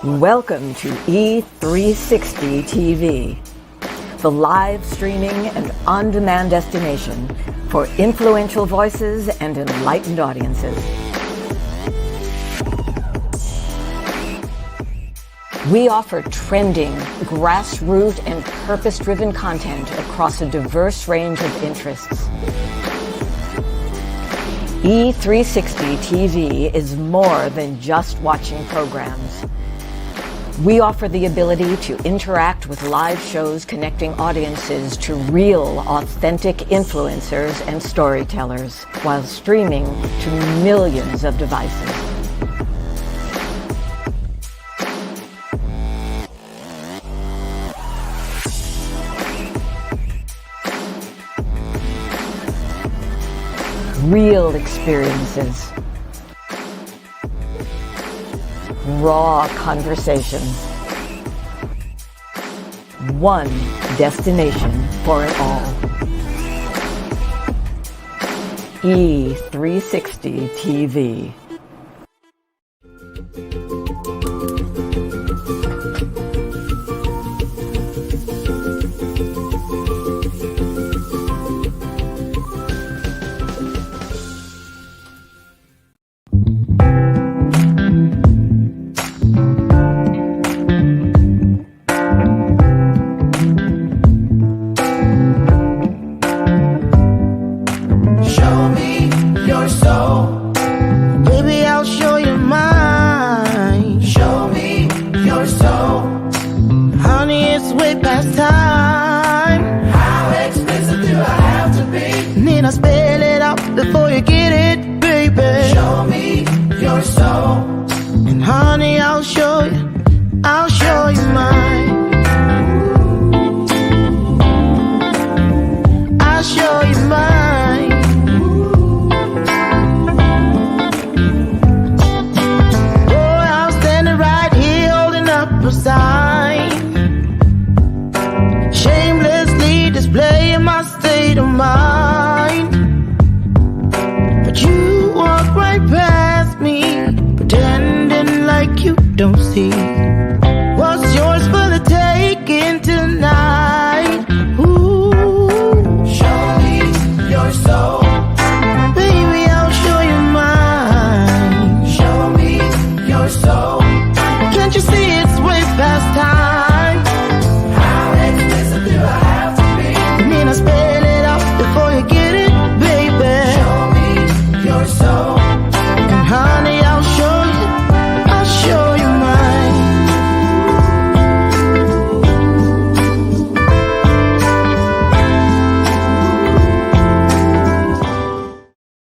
Welcome to E360 TV, the live streaming and on-demand destination for influential voices and enlightened audiences. We offer trending, grassroots, and purpose-driven content across a diverse range of interests. E360 TV is more than just watching programs. We offer the ability to interact with live shows connecting audiences to real, authentic influencers and storytellers while streaming to millions of devices. Real experiences. Raw conversations. One destination for it all. E360 TV.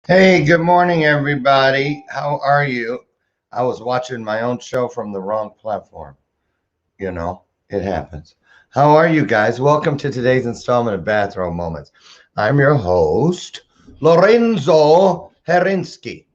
Hey, good morning, everybody. How are you? I was watching my own show from the wrong platform. You know, it happens. How are you guys? Welcome to today's installment of Bathrobe Moments. I'm your host, Lorenzo Herinsky.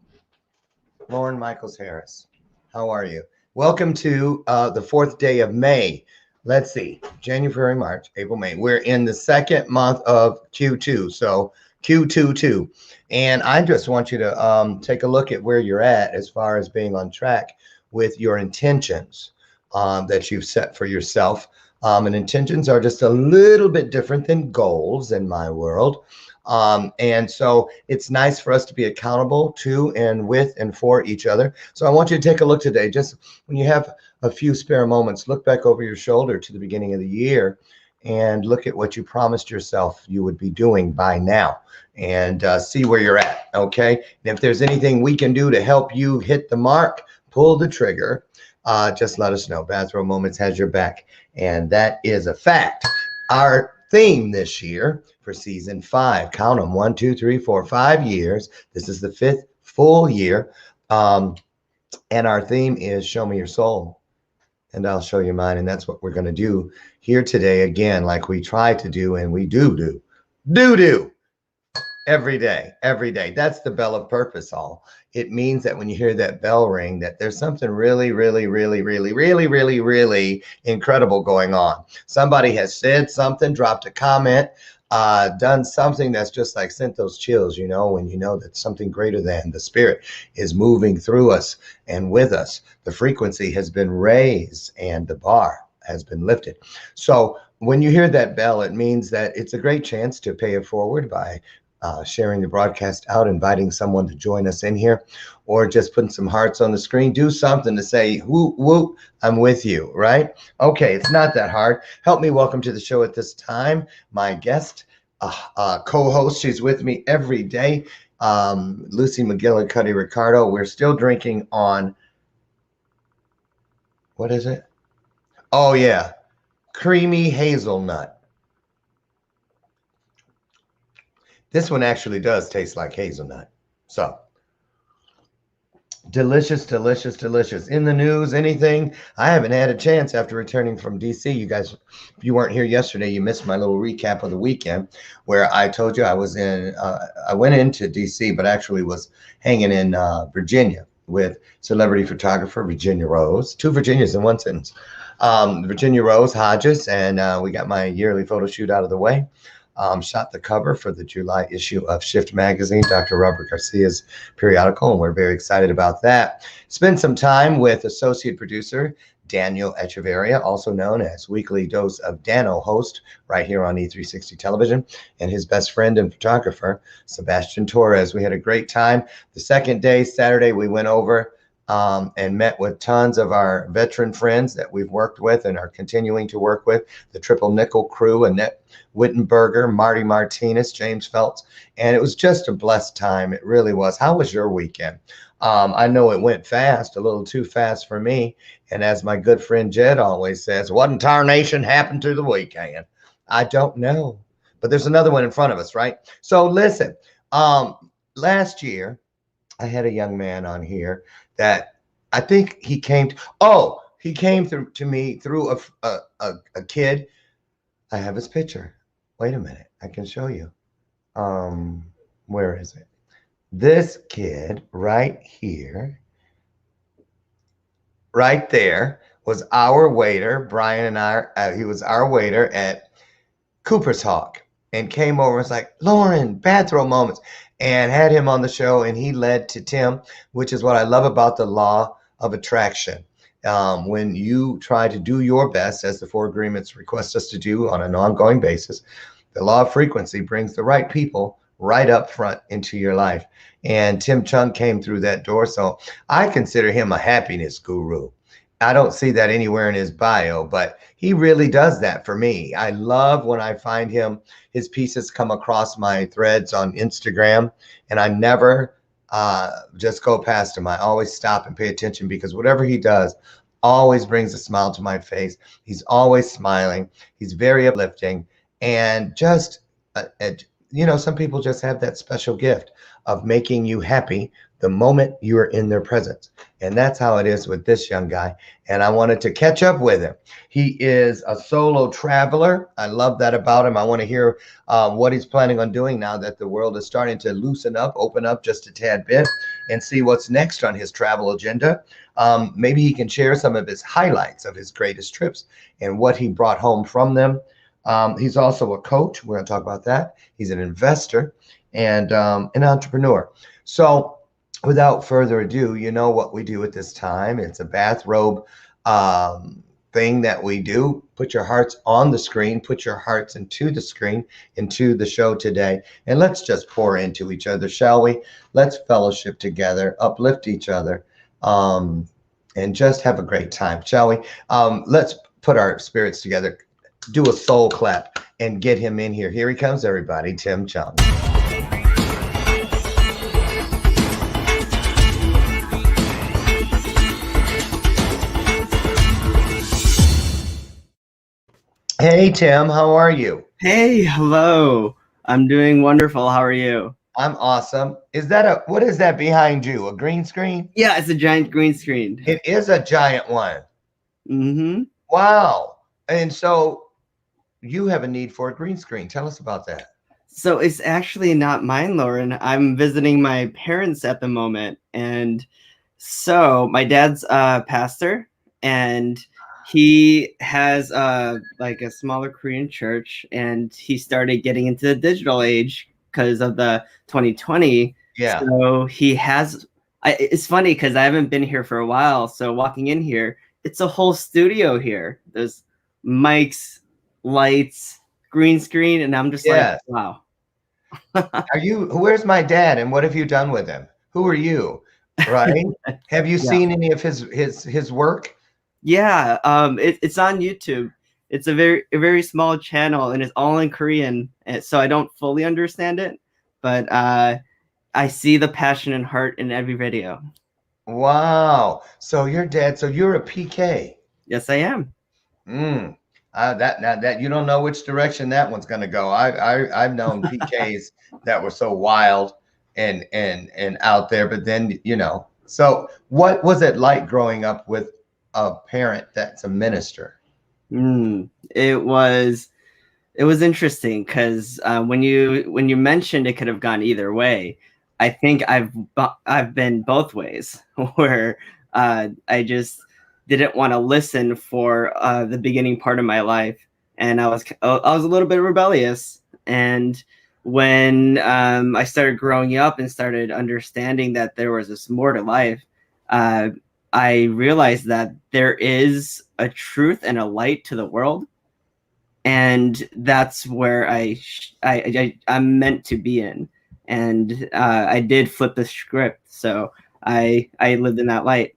Lauren Michaels Harris. How are you? Welcome to the fourth day of May. Let's see, January, March, April, May. We're in the second month of Q2, so Q22. And I just want you to take a look at where you're at as far as being on track with your intentions that you've set for yourself. And intentions are just a little bit different than goals in my world. And so it's nice for us to be accountable to and with and for each other. So I want you to take a look today. Just when you have a few spare moments, look back over your shoulder to the beginning of the year and look at what you promised yourself you would be doing by now and see where you're at, okay? And if there's anything we can do to help you hit the mark, pull the trigger, just let us know. Bathrobe Moments has your back, and that is a fact. Our theme this year for season 5, count them, 1, 2, 3, 4, 5 years. This is the 5th full year, and our theme is Show Me Your Soul, and I'll show you mine. And that's what we're going to do here today, again, like we try to do, and we do every day. That's the bell of purpose. It means that when you hear that bell ring, that there's something really incredible going on. Somebody has said something, dropped a comment, done something that's just like sent those chills, when you know that something greater than the spirit is moving through us and with us. The frequency has been raised and the bar has been lifted. So when you hear that bell, it means that it's a great chance to pay it forward by sharing the broadcast out, inviting someone to join us in here, or just putting some hearts on the screen. Do something to say, whoop, whoop, I'm with you, right? Okay, it's not that hard. Help me welcome to the show at this time my guest, co-host. She's with me every day, Lucy McGillicuddy Ricardo. We're still drinking on, what is it? Oh, yeah, creamy hazelnut. This one actually does taste like hazelnut. So delicious, delicious, delicious. In the news, anything? I haven't had a chance after returning from DC. You guys, if you weren't here yesterday, you missed my little recap of the weekend where I told you I went into DC, but actually was hanging in Virginia with celebrity photographer Virginia Rose. Two Virginias in one sentence. Virginia Rose Hodges, and we got my yearly photo shoot out of the way. Shot the cover for the July issue of Shift Magazine, Dr. Robert Garcia's periodical, and we're very excited about that. Spent some time with associate producer Daniel Echeverria, also known as Weekly Dose of Dano host right here on E360 Television, and his best friend and photographer, Sebastian Torres. We had a great time. The second day, Saturday, we went over and met with tons of our veteran friends that we've worked with and are continuing to work with, the Triple Nickel crew, Annette Wittenberger, Marty Martinez, James Phelps, and it was just a blessed time. It really was. How was your weekend? I know it went fast, a little too fast for me, and as my good friend Jed always says, what in tarnation happened to the weekend? I don't know, but there's another one in front of us, right? So listen, last year, I had a young man on here that I think he came to me through a kid. I have his picture. Wait a minute. I can show you. Where is it? This kid right here, right there, was our waiter. Brian and I, he was our waiter at Cooper's Hawk and came over and was like, Lauren, Bathrobe Moments, and had him on the show, and he led to Tim, which is what I love about the law of attraction. When you try to do your best, as the four agreements request us to do on an ongoing basis, the law of frequency brings the right people right up front into your life. And Tim Chung came through that door, so I consider him a happiness guru. I don't see that anywhere in his bio, but he really does that for me. I love when I find his pieces come across my threads on Instagram, and I never just go past him. I always stop and pay attention because whatever he does always brings a smile to my face. He's always smiling. He's very uplifting, and just, some people just have that special gift of making you happy the moment you are in their presence. And that's how it is with this young guy. And I wanted to catch up with him. He is a solo traveler. I love that about him. I want to hear what he's planning on doing now that the world is starting to loosen up, open up just a tad bit, and see what's next on his travel agenda. Maybe he can share some of his highlights of his greatest trips and what he brought home from them. He's also a coach. We're going to talk about that. He's an investor and an entrepreneur. So without further ado, you know what we do at this time. It's a bathrobe thing that we do. Put your hearts on the screen. Put your hearts into the screen, into the show today. And let's just pour into each other, shall we? Let's fellowship together, uplift each other, and just have a great time, shall we? Let's put our spirits together, do a soul clap, and get him in here. Here he comes, everybody, Tim Chung. Hey, Tim, how are you? Hey, hello. I'm doing wonderful. How are you? I'm awesome. What is that behind you? A green screen? Yeah, it's a giant green screen. It is a giant one. Mm-hmm. Wow. And so you have a need for a green screen. Tell us about that. So it's actually not mine, Lauren. I'm visiting my parents at the moment. And so my dad's a pastor, and he has like a smaller Korean church, and he started getting into the digital age because of the 2020. Yeah. So he has. It's funny because I haven't been here for a while. So walking in here, it's a whole studio here. There's mics, lights, green screen, and I'm just like, Yes. wow. Are you, where's my dad and what have you done with him? Who are you? Right? Have you Yeah. seen any of his work? Yeah, it's on YouTube. It's a very small channel, and it's all in Korean, and so I don't fully understand it, but I see the passion and heart in every video. Wow. So your dad, so you're a PK. Yes, I am. Mm. That you don't know which direction that one's going to go. I've known PKs that were so wild and out there, but then So what was it like growing up with a parent that's a minister? It was interesting because when you mentioned it could have gone either way, I think I've been both ways where I just didn't want to listen for the beginning part of my life, and I was a little bit rebellious. And when I started growing up and started understanding that there was this more to life, uh, I realized that there is a truth and a light to the world, and that's where I'm meant to be in. And I did flip the script, so I lived in that light.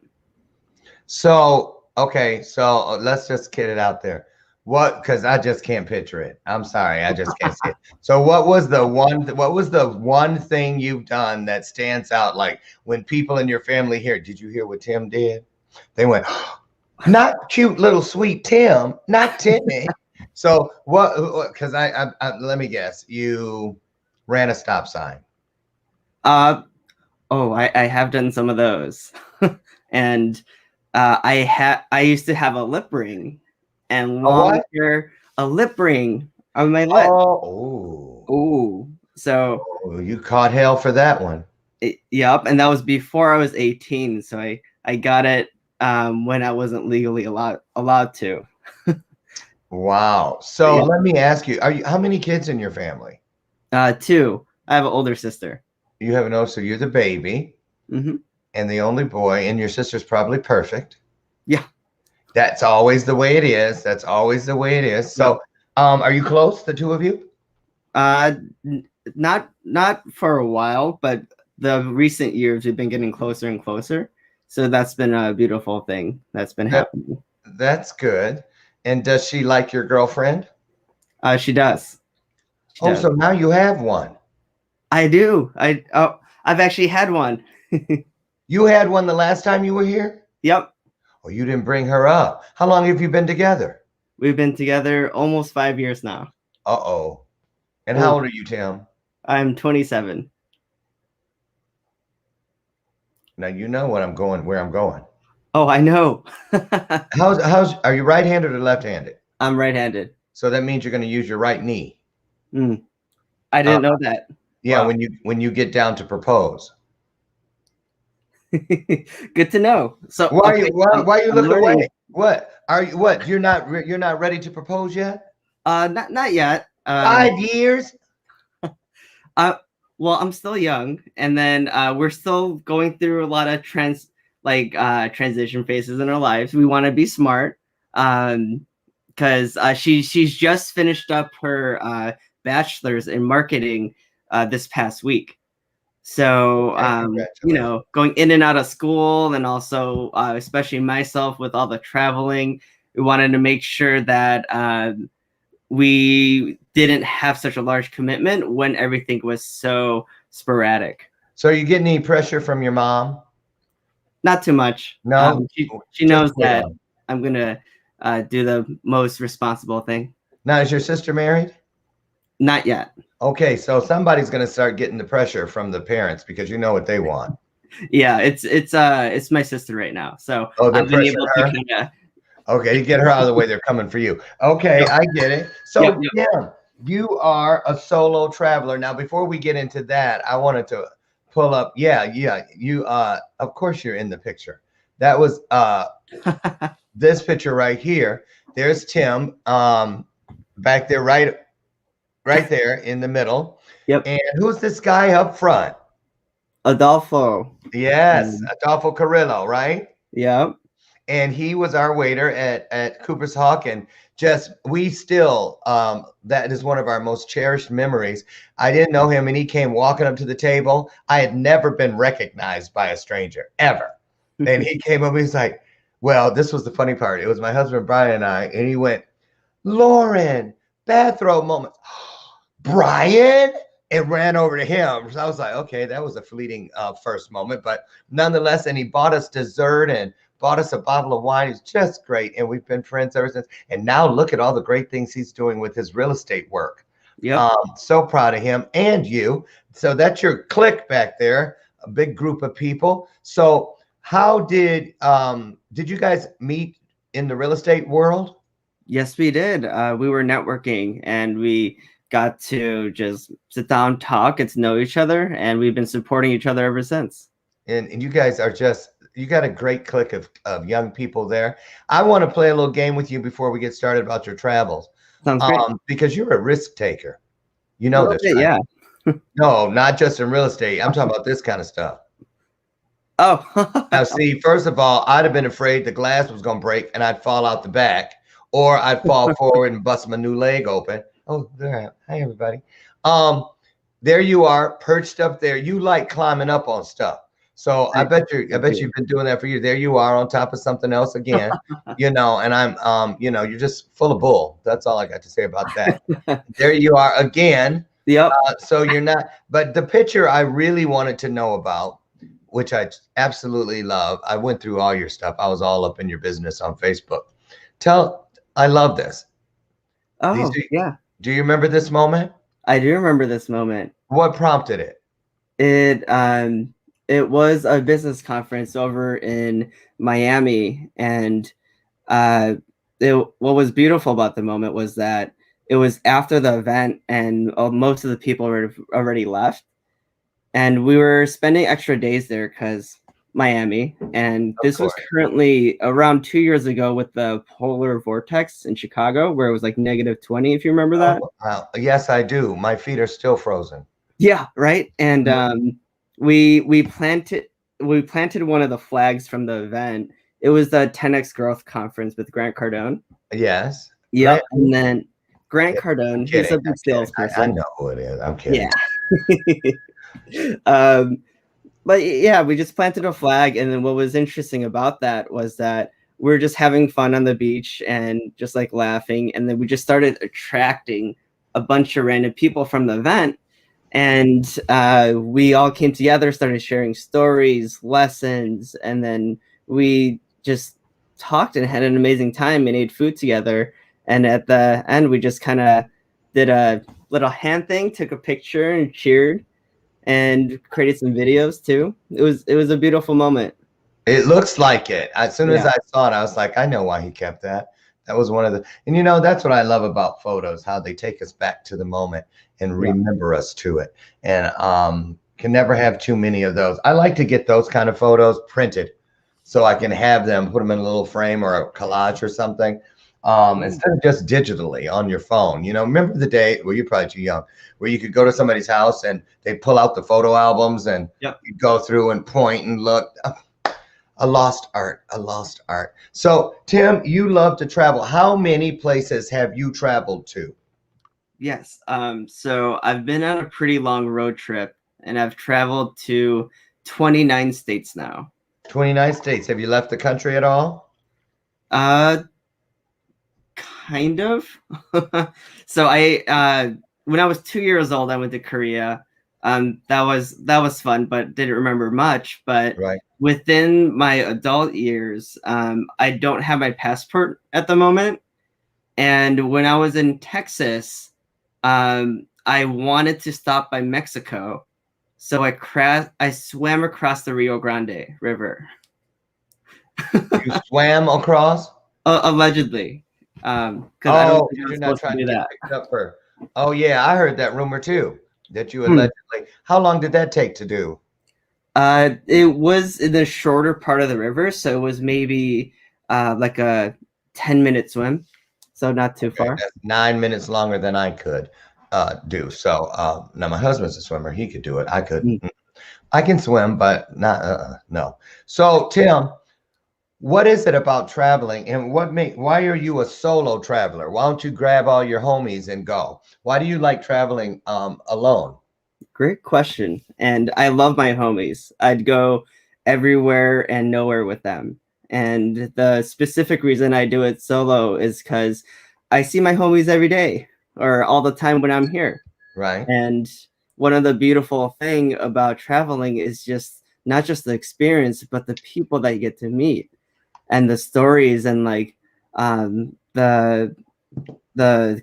So, okay, so let's just get it out there. What, because I just can't picture it. I'm sorry, I just can't see it. So what was the one thing you've done that stands out? Like when people in your family hear, did you hear what Tim did? They went, not cute little sweet Tim, not Timmy. So what, because let me guess, you ran a stop sign. Oh, I have done some of those. And I used to have a lip ring, and A what? longer a lip ring on my lip. Oh, Oh, so oh, you caught hell for that one. yep, and that was before I was 18, so I got it when I wasn't legally allowed to. Wow. So Yeah. let me ask you, how many kids in your family? Two. I have an older sister. You have no, so you're the baby Hmm. and the only boy, and your sister's probably perfect. Yeah. That's always the way it is. That's always the way it is. So, are you close, the two of you? Uh, not for a while, but the recent years we've been getting closer and closer. So that's been a beautiful thing that's been That, happening. that's good. And does she like your girlfriend? She does. She Oh, does. so now you have one. I do. I've actually had one. You had one the last time you were here? Yep. Oh, you didn't bring her up. How long have you been together? We've been together almost 5 years now. Uh-oh. And how Oh, old are you, Tim? I'm 27. Now you know where I'm going. Oh, I know. Are you right-handed or left-handed? I'm right-handed. So that means you're going to use your right knee. I didn't know that. Yeah, Wow. when you get down to propose. Good to know. So Why okay, why you I'm look learning. away? What? Are you what? You're not ready to propose yet? Not yet. 5 years? Well, I'm still young, and then we're still going through a lot of transition phases in our lives. We want to be smart, because she's just finished up her bachelor's in marketing this past week. So Okay, congratulations. going in and out of school, and also especially myself with all the traveling, we wanted to make sure that we didn't have such a large commitment when everything was so sporadic. So you get any pressure from your mom? Not too much. No? She Just knows hold that on. I'm gonna do the most responsible thing. Now, is your sister married? Not yet. Okay, so somebody's going to start getting the pressure from the parents because you know what they want. Yeah, it's my sister right now. So Oh, they're I've been pressuring able to her? kind of. Okay, you get her out of the way. They're coming for you. Okay, I get it. Yep, So, yep. Tim, you are a solo traveler. Now, before we get into that, I wanted to pull up. Yeah, you of course you're in the picture. That was this picture right here. There's Tim, back there, right there in the middle. Yep. And who's this guy up front? Adolfo. Yes, Adolfo Carrillo, right? Yep. And he was our waiter at Cooper's Hawk, and just we still that is one of our most cherished memories. I didn't know him, and he came walking up to the table. I had never been recognized by a stranger ever, and he came up. He's like, "Well, this was the funny part. It was my husband Brian and I, and he went, Lauren, Bathrobe Moments, Brian." And ran over to him. So I was like, okay, that was a fleeting first moment, but nonetheless, and he bought us dessert and bought us a bottle of wine. He's just great. And we've been friends ever since. And now look at all the great things he's doing with his real estate work. Yeah. So proud of him and you. So that's your clique back there, a big group of people. So how did you guys meet in the real estate world? Yes, we did. We were networking, and we got to just sit down, talk, get to know each other, and we've been supporting each other ever since. And you guys are you got a great clique of young people there. I want to play a little game with you before we get started about your travels. Sounds great. Because you're a risk taker. You know this, right? Yeah. No, not just in real estate. I'm talking about this kind of stuff. Oh. Now, see, first of all, I'd have been afraid the glass was going to break and I'd fall out the back, or I'd fall forward and bust my new leg open. Oh, there. Hi, everybody. There you are, perched up there. You like climbing up on stuff. So I bet you've been doing that for years. There you are on top of something else again, and I'm, you're just full of bull. That's all I got to say about that. There you are again. Yep. So you're not, but the picture I really wanted to know about, which I absolutely love. I went through all your stuff. I was all up in your business on Facebook. I love this. Oh, yeah. Do you remember this moment? I do remember this moment. What prompted it? It was a business conference over in Miami, and what was beautiful about the moment was that it was after the event, and most of the people were already left, and we were spending extra days there because Miami, and this was currently around 2 years ago with the polar vortex in Chicago, where it was like -20, if you remember that. Yes, I do. My feet are still frozen. Yeah, right. And we planted one of the flags from the event. It was the 10X Growth Conference with Grant Cardone. Yes. Yep. Right. And then Grant Cardone, he's a big salesperson. I know who it is. I'm kidding. Yeah. But yeah, we just planted a flag, and then what was interesting about that was that we were just having fun on the beach and just like laughing, and then we just started attracting a bunch of random people from the event, and we all came together, started sharing stories, lessons, and then we just talked and had an amazing time and ate food together. And at the end, we just kind of did a little hand thing, took a picture, and cheered, and created some videos too. It was a beautiful moment. It looks like it. As soon as I saw it, I was like, I know why he kept that. That was one of the, and that's what I love about photos, how they take us back to the moment and remember us to it. And can never have too many of those. I like to get those kind of photos printed so I can have them, put them in a little frame or a collage or something. Instead of just digitally on your phone. Remember the day, well, you're probably too young, where you could go to somebody's house and they pull out the photo albums and you go through and point and look. A lost art. So Tim, you love to travel. How many places have you traveled to? Yes. So I've been on a pretty long road trip, and I've traveled to 29 states now. 29 states. Have you left the country at all? Kind of. So I when I was 2 years old, I went to Korea. That was fun, but didn't remember much. But within my adult years, I don't have my passport at the moment. And when I was in Texas, I wanted to stop by Mexico, so I swam across the Rio Grande River. You swam across? Allegedly. You're not trying to get picked up for. Oh yeah, I heard that rumor too. That you allegedly. How long did that take to do? It was in the shorter part of the river, so it was maybe like a 10-minute swim, so not too far. That's 9 minutes longer than I could do. So now my husband's a swimmer. He could do it. I could. I can swim, but not no. So Tim, what is it about traveling, and why are you a solo traveler? Why don't you grab all your homies and go? Why do you like traveling alone? Great question. And I love my homies. I'd go everywhere and nowhere with them. And the specific reason I do it solo is because I see my homies every day or all the time when I'm here. Right. And one of the beautiful thing about traveling is just not just the experience, but the people that you get to meet and the stories and like the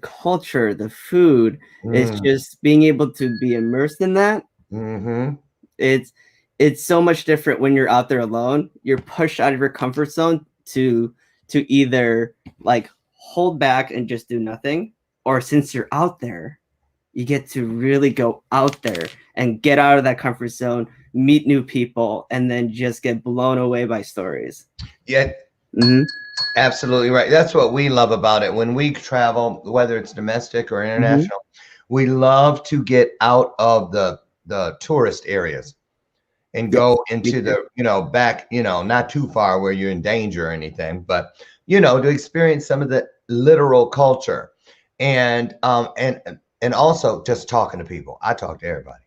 culture, the food. It's just being able to be immersed in that. It's so much different when you're out there alone. You're pushed out of your comfort zone to either like hold back and just do nothing, or since you're out there, you get to really go out there and get out of that comfort zone, meet new people, and then just get blown away by stories. Yeah. Absolutely right. That's what we love about it. When we travel, whether it's domestic or international, we love to get out of the tourist areas and go into the, back, not too far where you're in danger or anything, but, to experience some of the literal culture and also just talking to people. I talk to everybody.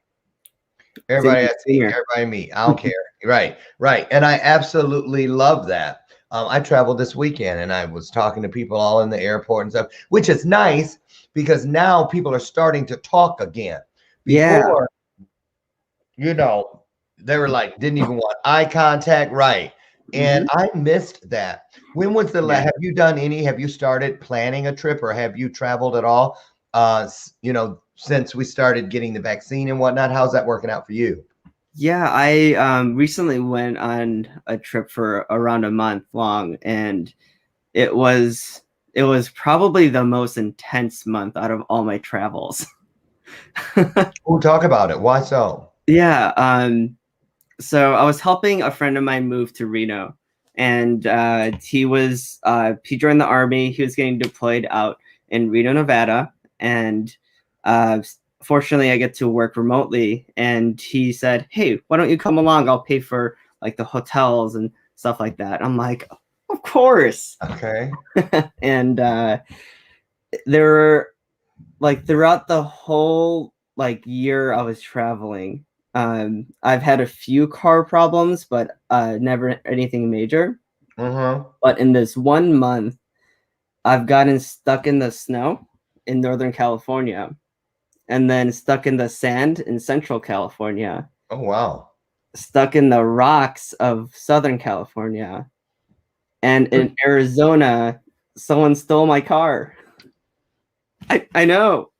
Everybody I see, everybody I meet. I don't care. Right. And I absolutely love that. I traveled this weekend and I was talking to people all in the airport and stuff, which is nice because now people are starting to talk again. Before, they were like, didn't even want eye contact. Right. And I missed that. When was the last, have you started planning a trip or have you traveled at all? Since we started getting the vaccine and whatnot, how's that working out for you? Yeah, I recently went on a trip for around a month long, and it was probably the most intense month out of all my travels. We'll talk about it. Why so? Yeah, so I was helping a friend of mine move to Reno, and he joined the Army. He was getting deployed out in Reno, Nevada, and fortunately I get to work remotely, and he said, hey, why don't you come along? I'll pay for like the hotels and stuff like that. I'm like, of course. Okay. And there were like throughout the whole like year I was traveling, I've had a few car problems, but never anything major. But in this 1 month, I've gotten stuck in the snow in Northern California, and then stuck in the sand in Central California. Oh, wow. Stuck in the rocks of Southern California. And in Arizona, someone stole my car. I know.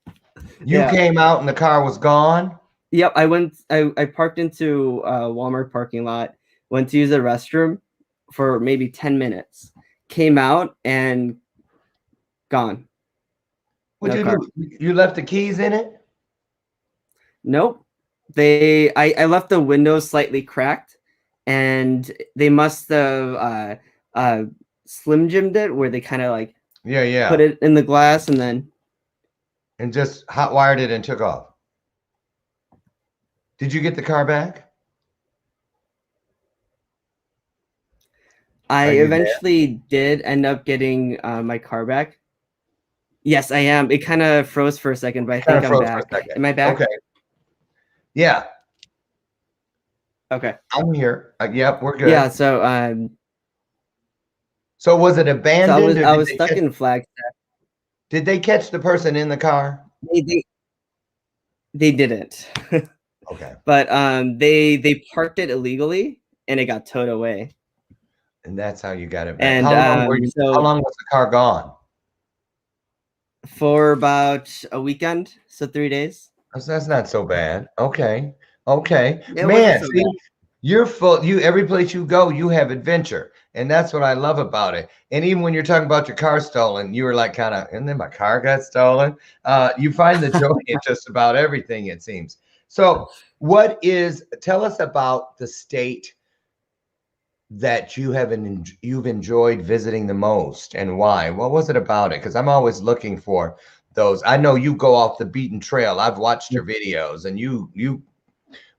You came out and the car was gone? Yep, I parked into a Walmart parking lot, went to use the restroom for maybe 10 minutes, came out and gone. What did you do? You left the keys in it? Nope. I left the window slightly cracked, and they must have Slim Jimmed it, where they kind of like put it in the glass and just hot wired it and took off. Did you get the car back? I eventually did end up getting my car back. Yes, I am. It kind of froze for a second, but I think I'm back. Am I back? Okay. Yeah. Okay. I'm here. Yep, we're good. Yeah. So so was it abandoned? So I was stuck in Flagstaff. Did they catch the person in the car? They didn't. Okay. But they parked it illegally and it got towed away. And that's how you got it back. And how long was the car gone? For about a weekend, so 3 days. That's not so bad. Okay. Man, see, you're full. Every place you go, you have adventure. And that's what I love about it. And even when you're talking about your car stolen, you were like and then my car got stolen. You find the joy in just about everything, it seems. So tell us about the state that you've enjoyed visiting the most, and why? What was it about it? Because I'm always looking for those. I know you go off the beaten trail. I've watched your videos, and you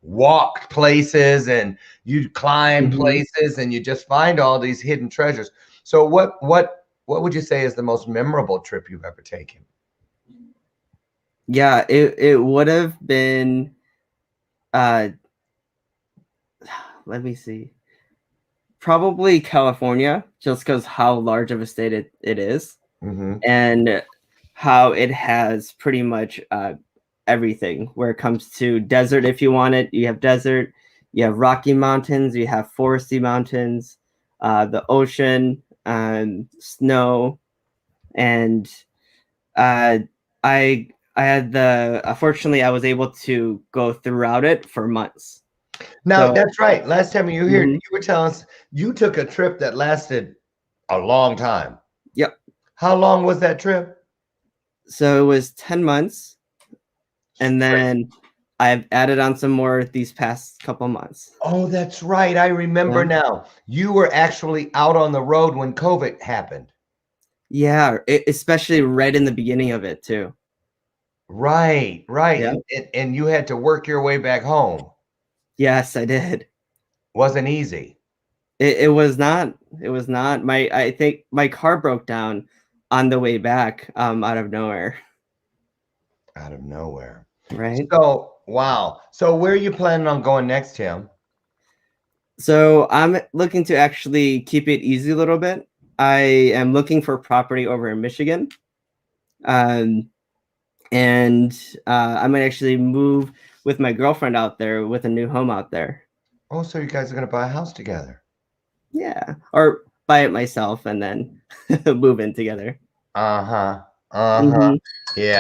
walk places and you climb places and you just find all these hidden treasures. So what would you say is the most memorable trip you've ever taken? Yeah, it would have been let me see. Probably California, just because how large of a state it is, and how it has pretty much everything where it comes to desert. If you want it, you have desert, you have Rocky Mountains, you have foresty mountains, the ocean, snow, and I had fortunately I was able to go throughout it for months. Now, So, that's right. Last time you were here, you were telling us you took a trip that lasted a long time. Yep. How long was that trip? So it was 10 months. And then I've added on some more these past couple months. Oh, that's right. I remember now. You were actually out on the road when COVID happened. Yeah, especially right in the beginning of it too. Right. Yeah. And you had to work your way back home. Yes, I did. Wasn't easy. It was not. It was not. I think my car broke down on the way back out of nowhere. Out of nowhere. Right. So, wow. So where are you planning on going next, Tim? So I'm looking to actually keep it easy a little bit. I am looking for property over in Michigan. And I might actually move with my girlfriend out there with a new home out there. Oh, so you guys are going to buy a house together? Yeah, or buy it myself and then move in together. Yeah,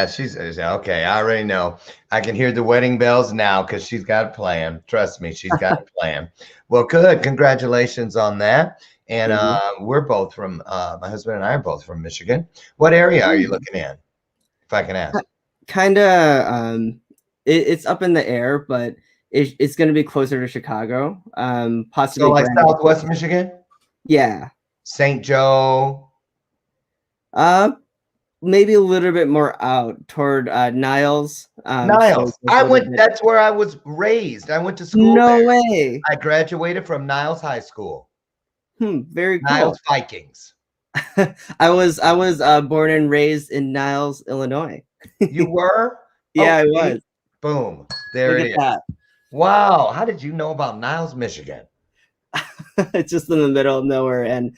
she's okay. I already know. I can hear the wedding bells now because she's got a plan. Trust me, she's got a plan. Well, good. Congratulations on that. And we're both from my husband and I are both from Michigan. What area are you looking in, if I can ask? Kind of. It's up in the air, but it's going to be closer to Chicago. Possibly. So like Southwest Michigan? Yeah. St. Joe. Maybe a little bit more out toward Niles. Niles. That's where I was raised. I went to school. No there. way. I graduated from Niles High School. Very cool. Niles Vikings. I was born and raised in Niles, Illinois. You were? Yeah, I was. Boom. There it is. That. Wow. How did you know about Niles, Michigan? It's just in the middle of nowhere, and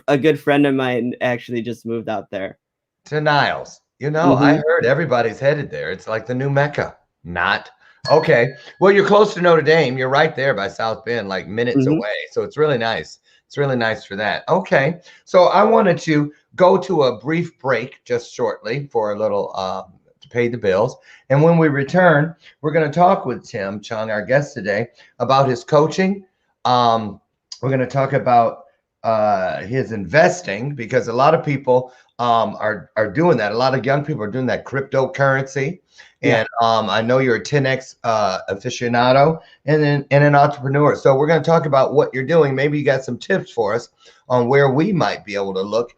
a good friend of mine actually just moved out there. To Niles. You know, I heard everybody's headed there. It's like the new Mecca. Not. Okay. Well, you're close to Notre Dame. You're right there by South Bend, like minutes away. So it's really nice. It's really nice for that. Okay. So I wanted to go to a brief break just shortly for a little to pay the bills. And when we return, we're going to talk with Tim Chung, our guest today, about his coaching. We're going to talk about his investing, because a lot of people are doing that. A lot of young people are doing that cryptocurrency. And I know you're a 10X aficionado and an entrepreneur. So we're going to talk about what you're doing. Maybe you got some tips for us on where we might be able to look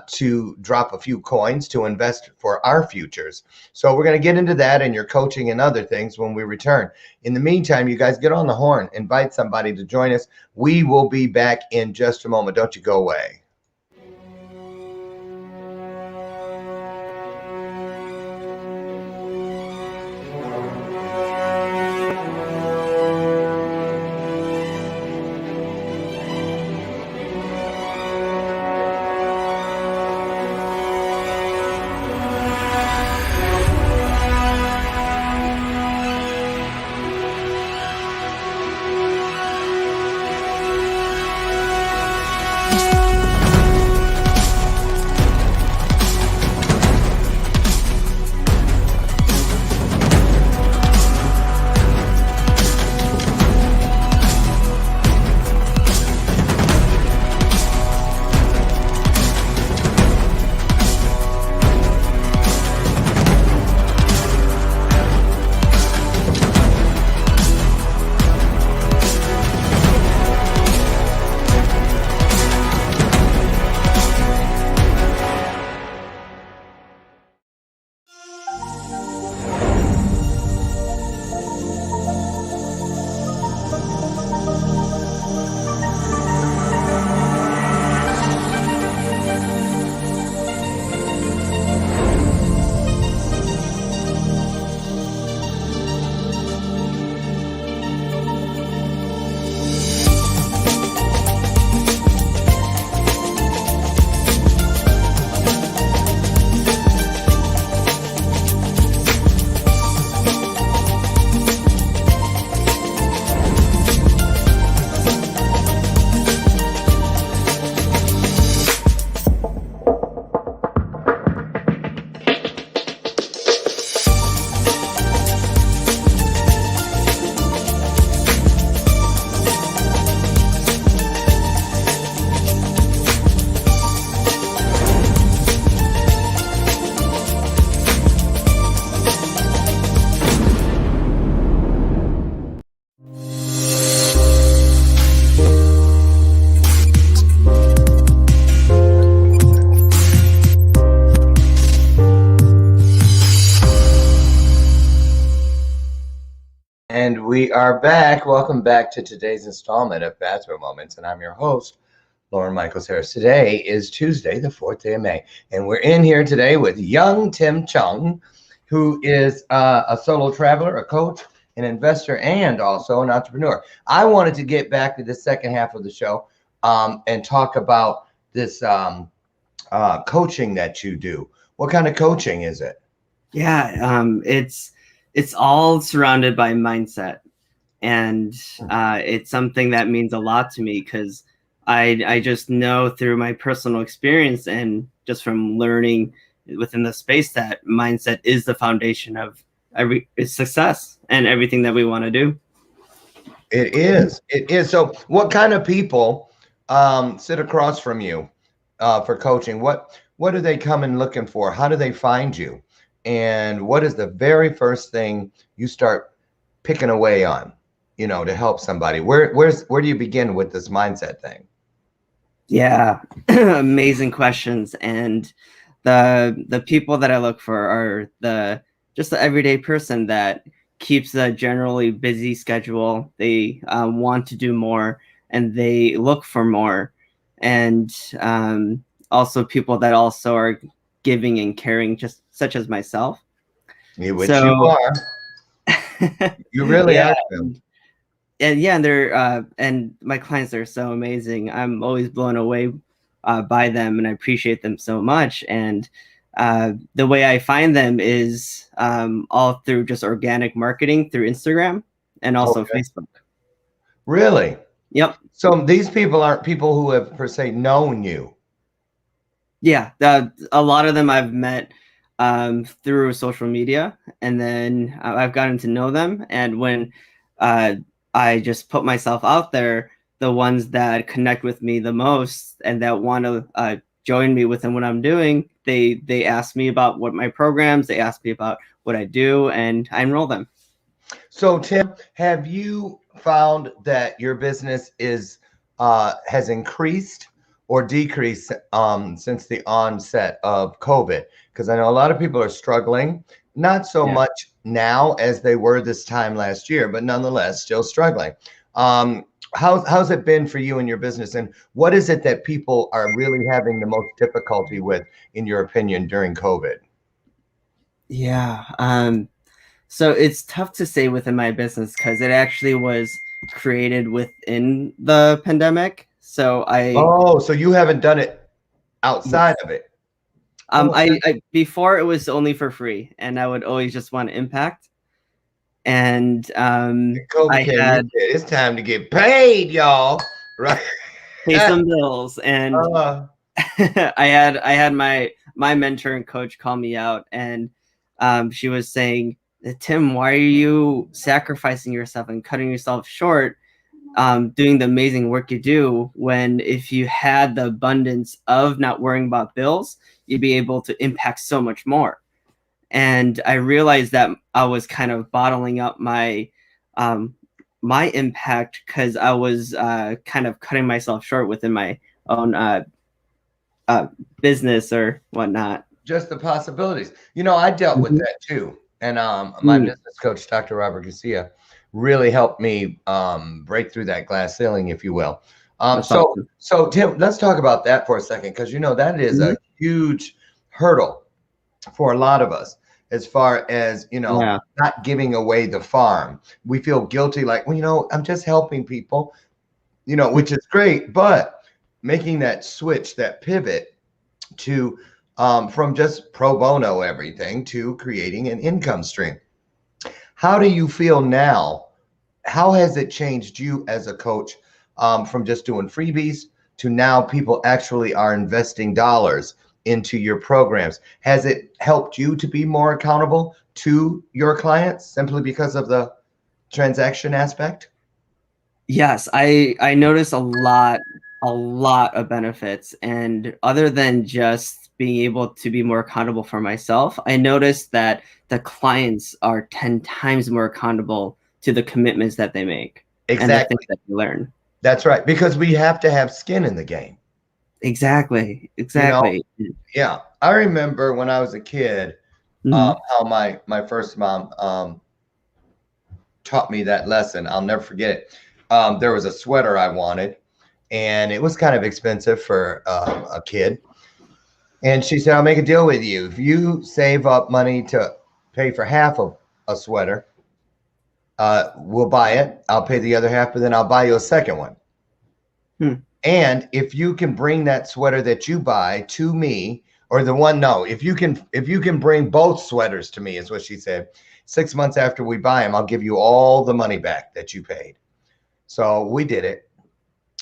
to drop a few coins to invest for our futures. So we're going to get into that and your coaching and other things when we return. In the meantime, you guys get on the horn, invite somebody to join us. We will be back in just a moment. Don't you go away. And we are back. Welcome back to today's installment of Bathrobe Moments. And I'm your host, Lauren Michaels Harris. Today is Tuesday, the 4th day of May. And we're in here today with young Tim Chung, who is a solo traveler, a coach, an investor, and also an entrepreneur. I wanted to get back to the second half of the show and talk about this coaching that you do. What kind of coaching is it? Yeah, it's all surrounded by mindset, and it's something that means a lot to me because I just know through my personal experience and just from learning within the space that mindset is the foundation of every success and everything that we want to do. It is. It is. So, what kind of people sit across from you for coaching? What do they come in looking for? How do they find you? And what is the very first thing you start picking away on, to help somebody? Where do you begin with this mindset thing? Yeah, amazing questions. And the people that I look for are just the everyday person that keeps a generally busy schedule. They want to do more and they look for more. And also people that also are giving and caring, just such as myself. Which you are. You really are. And yeah, they're and my clients are so amazing. I'm always blown away by them, and I appreciate them so much. And the way I find them is all through just organic marketing through Instagram and also Facebook. Really? Yep. So these people aren't people who have per se known you. Yeah, a lot of them I've met through social media, and then I've gotten to know them. And when I just put myself out there, the ones that connect with me the most and that want to join me within what I'm doing, they ask me about what my programs, they ask me about what I do, and I enroll them. So Tim, have you found that your business has increased or decreased since the onset of COVID? Because I know a lot of people are struggling, not so much now as they were this time last year, but nonetheless still struggling. How's it been for you and your business, and what is it that people are really having the most difficulty with, in your opinion, during COVID? Yeah. So it's tough to say within my business because it actually was created within the pandemic. So so you haven't done it outside of it. I before it was only for free, and I would always just want impact. And it's time to get paid, y'all. Right? Pay some bills. And I had my mentor and coach call me out, and she was saying, Tim, why are you sacrificing yourself and cutting yourself short doing the amazing work you do, when if you had the abundance of not worrying about bills, you'd be able to impact so much more. And I realized that I was kind of bottling up my impact because I was kind of cutting myself short within my own business or whatnot. Just the possibilities. I dealt with that too. And my business coach, Dr. Robert Garcia, really helped me break through that glass ceiling, if you will. So Tim, let's talk about that for a second, because that is a huge hurdle for a lot of us, as far as not giving away the farm. We feel guilty, like, well, I'm just helping people, which is great, but making that switch, that pivot to from just pro bono everything to creating an income stream. How do you feel now? How has it changed you as a coach from just doing freebies to now people actually are investing dollars into your programs? Has it helped you to be more accountable to your clients simply because of the transaction aspect? Yes, I notice a lot of benefits. And other than just being able to be more accountable for myself, I noticed that the clients are 10 times more accountable to the commitments that they make. Exactly. And the things that you learn. That's right, because we have to have skin in the game. Exactly. Yeah, I remember when I was a kid, how my first mom taught me that lesson. I'll never forget it. There was a sweater I wanted, and it was kind of expensive for a kid. And she said, I'll make a deal with you. If you save up money to pay for half of a sweater, we'll buy it. I'll pay the other half, but then I'll buy you a second one. And if you can bring that sweater that you buy to me, or the one, no, if you can bring both sweaters to me, is what she said. 6 months after we buy them, I'll give you all the money back that you paid. So we did it.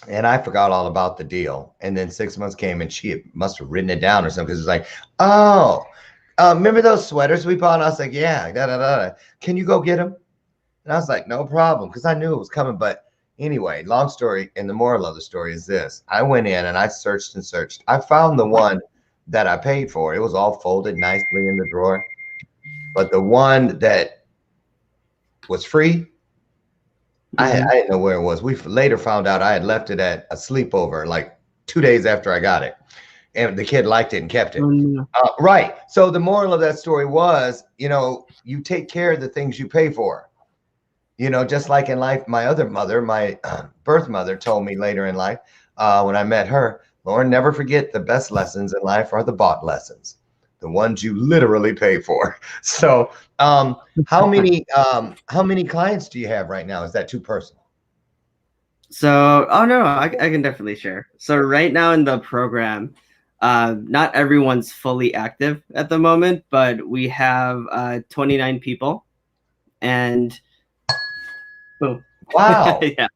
And I forgot all about the deal. And then 6 months came, and she must have written it down or something. Because it's like, oh, remember those sweaters we bought? And I was like, yeah, can you go get them? And I was like, no problem, because I knew it was coming. But anyway, long story, and the moral of the story is this. I went in and I searched and searched. I found the one that I paid for. It was all folded nicely in the drawer. But the one that was free, I didn't know where it was. We later found out I had left it at a sleepover like 2 days after I got it. And the kid liked it and kept it. Right. So the moral of that story was, you take care of the things you pay for. Just like in life, my other mother, my birth mother, told me later in life when I met her, Lauren, never forget the best lessons in life are the bought lessons, the ones you literally pay for. So how many clients do you have right now? Is that too personal? So, oh no, I can definitely share. So right now in the program, not everyone's fully active at the moment, but we have 29 people, and boom. Wow. Yeah.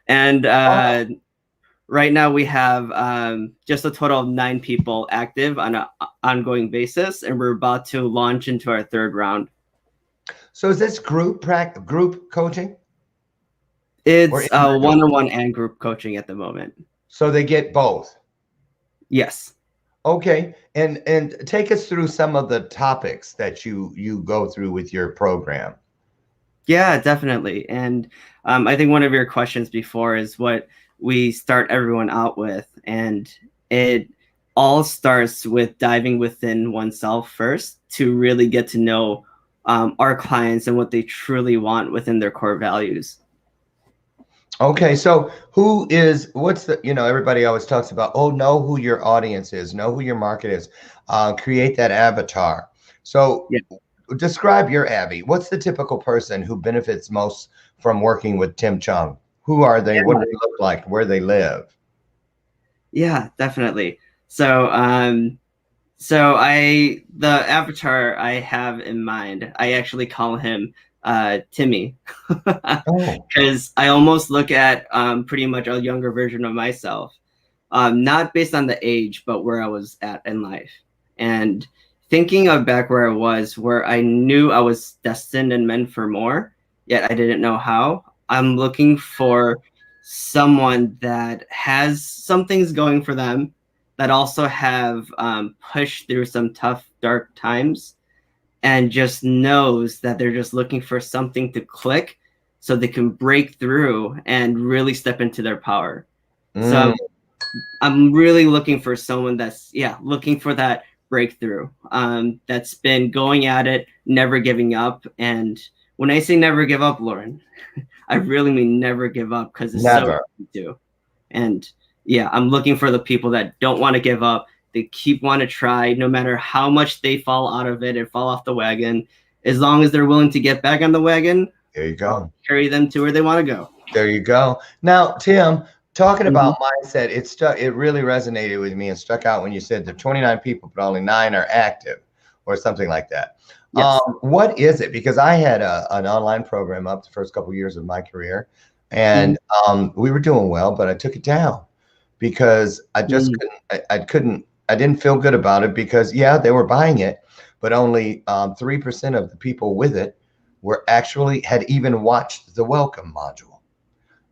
And right now we have just a total of 9 people active on an ongoing basis, and we're about to launch into our 3rd round. So is this group coaching? It's one-on-one and group coaching at the moment. So they get both? Yes. Okay. And take us through some of the topics that you go through with your program. Yeah, definitely. And I think one of your questions before is what we start everyone out with. And it all starts with diving within oneself first to really get to know our clients and what they truly want within their core values. Okay, so everybody always talks about, know who your audience is, know who your market is, create that avatar. So describe your Abby. What's the typical person who benefits most from working with Tim Chung? Who are they? What do they look like? Where they live? Yeah, definitely. So the avatar I have in mind, I actually call him Timmy, because I almost look at pretty much a younger version of myself, not based on the age, but where I was at in life. And thinking of back where I was, where I knew I was destined and meant for more, yet I didn't know how. I'm looking for someone that has some things going for them, that also have pushed through some tough, dark times, and just knows that they're just looking for something to click so they can break through and really step into their power. So I'm really looking for someone that's looking for that breakthrough, that's been going at it, never giving up. And when I say never give up, Lauren, I really mean never give up, because it's so easy to do. And I'm looking for the people that don't want to give up. They keep want to try, no matter how much they fall out of it and fall off the wagon. As long as they're willing to get back on the wagon, there you go. I'll carry them to where they want to go. There you go. Now, Tim, talking about mindset, it really resonated with me and stuck out when you said there are 29 people, but only 9 are active, or something like that. Yes. What is it? Because I had an online program up the first couple of years of my career, and we were doing well, but I took it down because I just I didn't feel good about it, because they were buying it, but only 3% of the people with it had even watched the welcome module.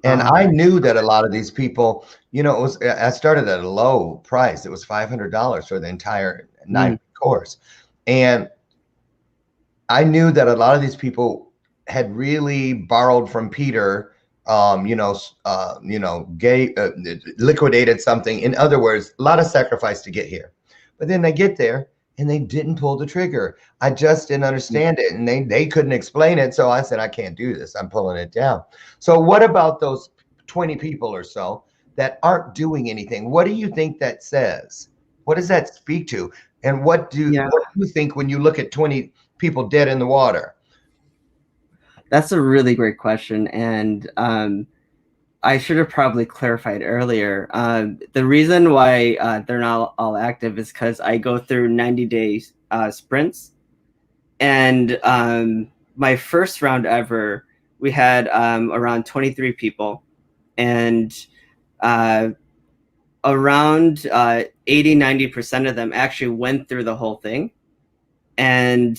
And I knew that a lot of these people, I started at a low price. It was $500 for the entire 9 course. And I knew that a lot of these people had really borrowed from Peter, liquidated something. In other words, a lot of sacrifice to get here. But then they get there and they didn't pull the trigger. I just didn't understand it, and they couldn't explain it. So I said, I can't do this. I'm pulling it down. So what about those 20 people or so that aren't doing anything? What do you think that says? What does that speak to? And what do you think when you look at 20 people dead in the water? That's a really great question. And I should have probably clarified earlier. The reason why they're not all active is because I go through 90-day sprints. And my first round ever, we had around 23 people. And around 80-90% of them actually went through the whole thing. And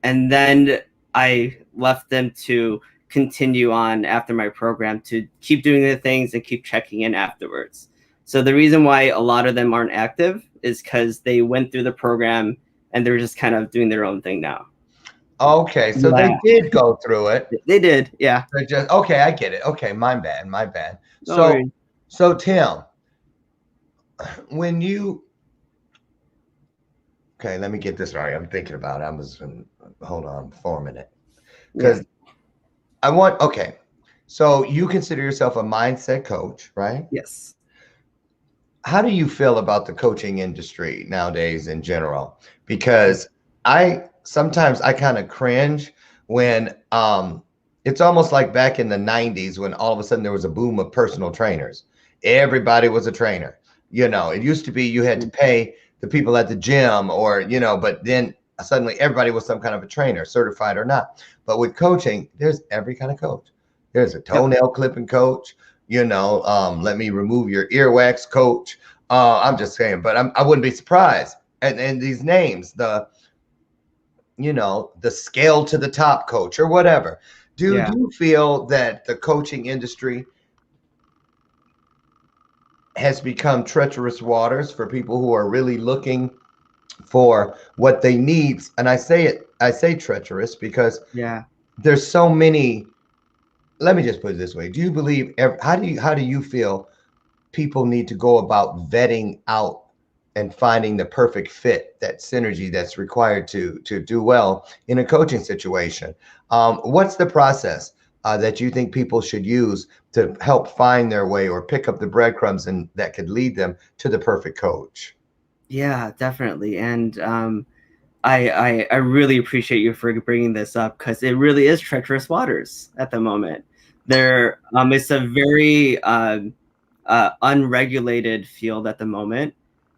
then I left them to continue on after my program to keep doing the things and keep checking in afterwards. So the reason why a lot of them aren't active is because they went through the program and they're just kind of doing their own thing now. Okay, so they did go through it. They did, yeah. They're just, okay, I get it. Okay, my bad. No worries. So Tim, when you, okay, let me get this right. I'm thinking about it. Hold on for a minute. Because okay. So you consider yourself a mindset coach, right? Yes. How do you feel about the coaching industry nowadays in general? Because sometimes I kind of cringe when it's almost like back in the 90s when all of a sudden there was a boom of personal trainers. Everybody was a trainer. It used to be you had to pay the people at the gym or, but then suddenly everybody was some kind of a trainer, certified or not. But with coaching, there's every kind of coach. There's a toenail clipping coach, let me remove your earwax coach. I'm just saying, but I wouldn't be surprised. And these names, the scale to the top coach or whatever. Do you feel that the coaching industry has become treacherous waters for people who are really looking for what they need? And I say treacherous because there's so many. Let me just put it this way. Do you believe, how do you feel people need to go about vetting out and finding the perfect fit, that synergy that's required to do well in a coaching situation? What's the process that you think people should use to help find their way or pick up the breadcrumbs and that could lead them to the perfect coach? Yeah, definitely. And I really appreciate you for bringing this up because it really is treacherous waters at the moment. It's a very unregulated field at the moment.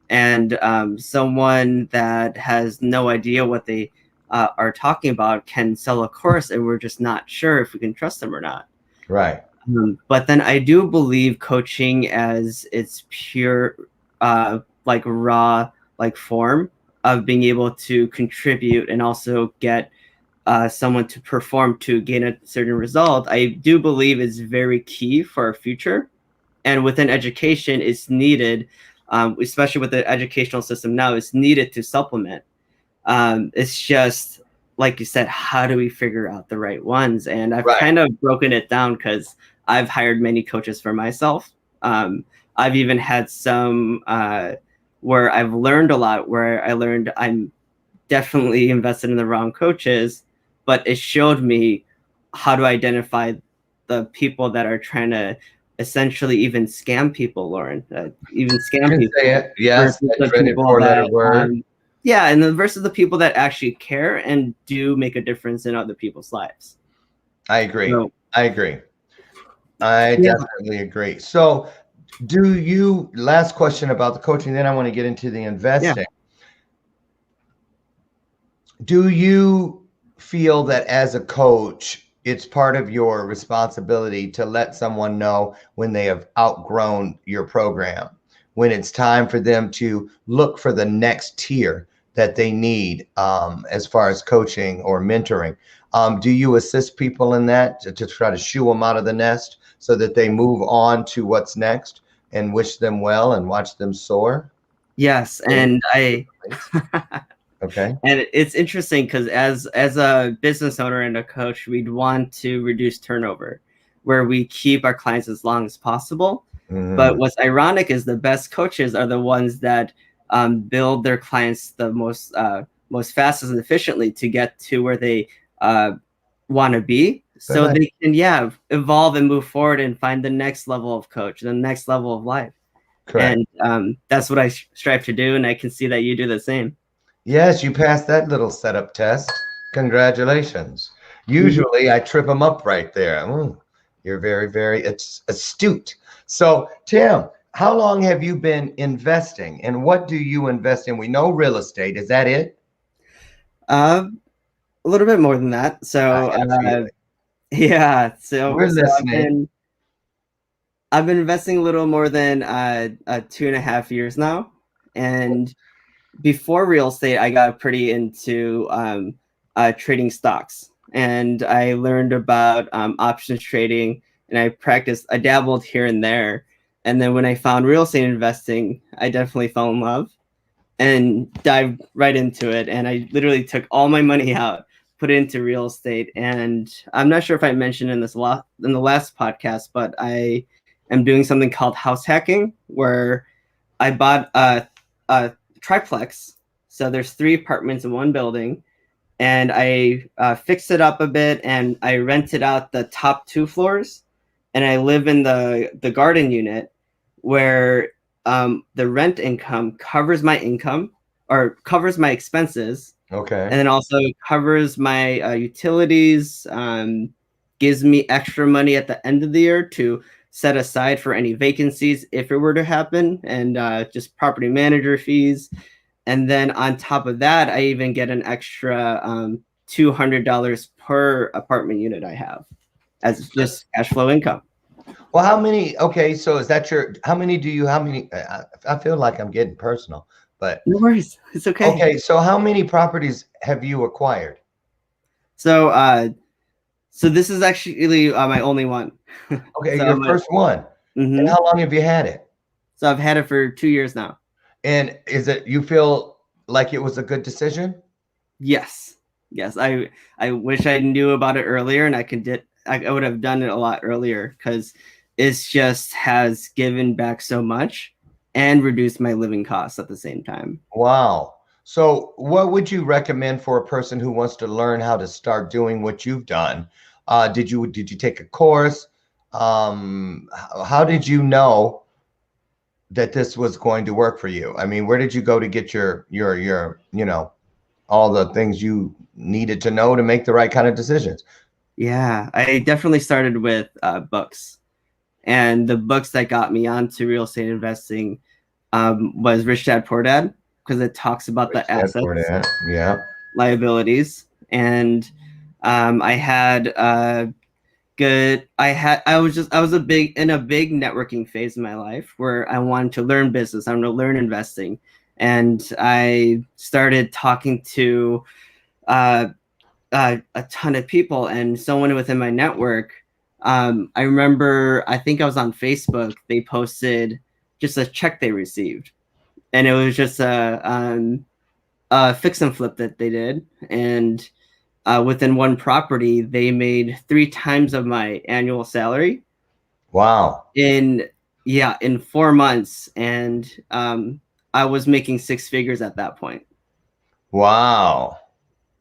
And someone that has no idea what they are talking about can sell a course, and we're just not sure if we can trust them or not. Right. But then I do believe coaching as its pure, raw, form of being able to contribute and also get someone to perform to gain a certain result, I do believe is very key for our future. And within education, it's needed. Especially with the educational system now, it's needed to supplement. It's just, like you said, how do we figure out the right ones? And I've kind of broken it down because I've hired many coaches for myself. I've even had some where I've learned a lot, where I learned I'm definitely invested in the wrong coaches, but it showed me how to identify the people that are trying to essentially even scam people, Lauren. Even scam people. Say it. Yes, and versus the people that actually care and do make a difference in other people's lives. I agree. I definitely agree. So last question about the coaching, then I want to get into the investing. Yeah. Do you feel that as a coach, it's part of your responsibility to let someone know when they have outgrown your program, when it's time for them to look for the next tier that they need as far as coaching or mentoring? Do you assist people in that to try to shoo them out of the nest so that they move on to what's next and wish them well and watch them soar? Yes, and Okay. And it's interesting because as a business owner and a coach, we'd want to reduce turnover, where we keep our clients as long as possible. Mm-hmm. But what's ironic is the best coaches are the ones that build their clients the most fastest and efficiently to get to where they want to be, so they can evolve and move forward and find the next level of coach, the next level of life. Correct. And that's what I strive to do, and I can see that you do the same. Yes, you passed that little setup test. Congratulations. Usually I trip them up right there. You're very, very astute. So, Tim, how long have you been investing, and what do you invest in? We know real estate. Is that it? A little bit more than that. So, yeah. So, we're listening. I've been investing a little more than 2.5 years now, and before real estate, I got pretty into trading stocks, and I learned about options trading, and I dabbled here and there. And then when I found real estate investing, I definitely fell in love and dived right into it. And I literally took all my money out, put it into real estate. And I'm not sure if I mentioned in the last podcast, but I am doing something called house hacking, where I bought a triplex. So there's 3 apartments in one building, and I fixed it up a bit, and I rented out the top 2 floors, and I live in the garden unit, where the rent income covers my income, or covers my expenses. Okay. And then also covers my utilities, gives me extra money at the end of the year to set aside for any vacancies if it were to happen, and just property manager fees. And then on top of that, I even get an extra $200 per apartment unit I have as just cash flow income. Well, how many? Okay, so is that how many do you? How many? I feel like I'm getting personal, but no worries, it's okay. Okay, so how many properties have you acquired? So, so this is actually my only one. Okay, so your first one. And how long have you had it? So I've had it for 2 years now. And you feel like it was a good decision? Yes. I wish I knew about it earlier, and I would have done it a lot earlier, because it's just has given back so much and reduced my living costs at the same time. Wow. So what would you recommend for a person who wants to learn how to start doing what you've done? Did you take a course? How did you know that this was going to work for you? I mean, where did you go to get your all the things you needed to know to make the right kind of decisions? Yeah, I definitely started with books. And the books that got me onto real estate investing was Rich Dad Poor Dad, because it talks about the assets, liabilities, and I had I was in a big networking phase in my life, where I wanted to learn business, I wanted to learn investing, and I started talking to a ton of people, and someone within my network. I remember, I think I was on Facebook, they posted just a check they received, and it was just a fix and flip that they did. And within one property, they made 3 times of my annual salary. Wow. In 4 months. And I was making 6 figures at that point. Wow.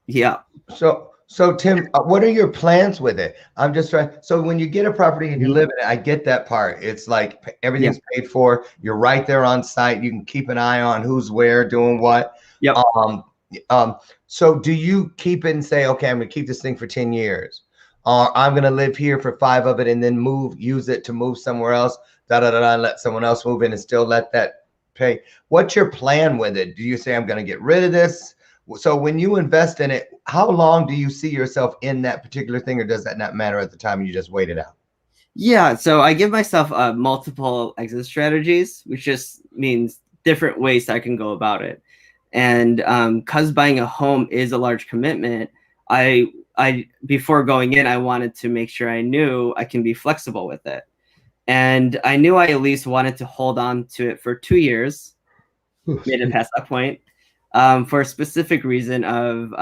Yeah. So Tim, what are your plans with it? I'm just trying. So when you get a property and you live in it, I get that part. It's like everything's paid for. You're right there on site. You can keep an eye on who's where, doing what. Yep. So do you keep it and say, okay, I'm going to keep this thing for 10 years, or I'm going to live here for 5 of it and then use it to move somewhere else, and let someone else move in and still let that pay? What's your plan with it? Do you say, I'm going to get rid of this? So when you invest in it, how long do you see yourself in that particular thing, or does that not matter at the time and you just wait it out? Yeah, so I give myself multiple exit strategies, which just means different ways I can go about it. And because buying a home is a large commitment, I before going in, I wanted to make sure I knew I can be flexible with it. And I knew I at least wanted to hold on to it for 2 years, made it past that point, for a specific reason of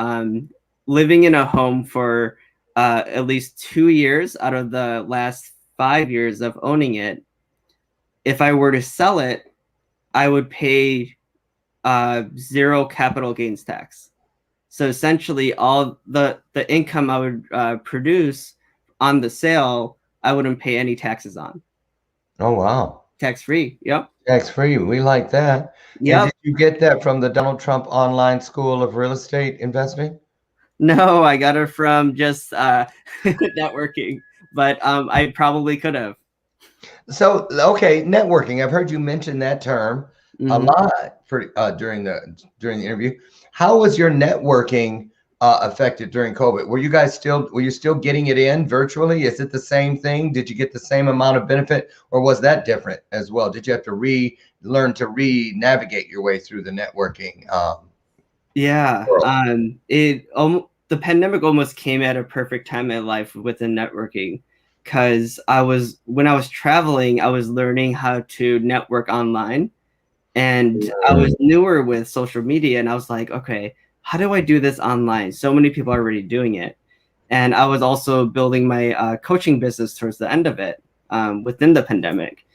living in a home for at least 2 years out of the last 5 years of owning it. If I were to sell it, I would pay zero capital gains tax. So essentially, all the income I would produce on the sale, I wouldn't pay any taxes on. Oh, wow. Tax free. Yep. Tax free. We like that. And Yep. did you get that from the Donald Trump Online School of Real Estate Investing? No, I got it from just networking, but I probably could have. So, okay, networking. I've heard you mention that term a lot for during the interview. How was your networking affected during COVID? Were you still getting it in virtually? Is it the same thing? Did you get the same amount of benefit, or was that different as well? Did you have to learn to navigate your way through the networking? Yeah. World? The pandemic almost came at a perfect time in life within networking, because when I was traveling, I was learning how to network online, and I was newer with social media, and I was like, okay, how do I do this online? So many people are already doing it. And I was also building my coaching business towards the end of it, within the pandemic.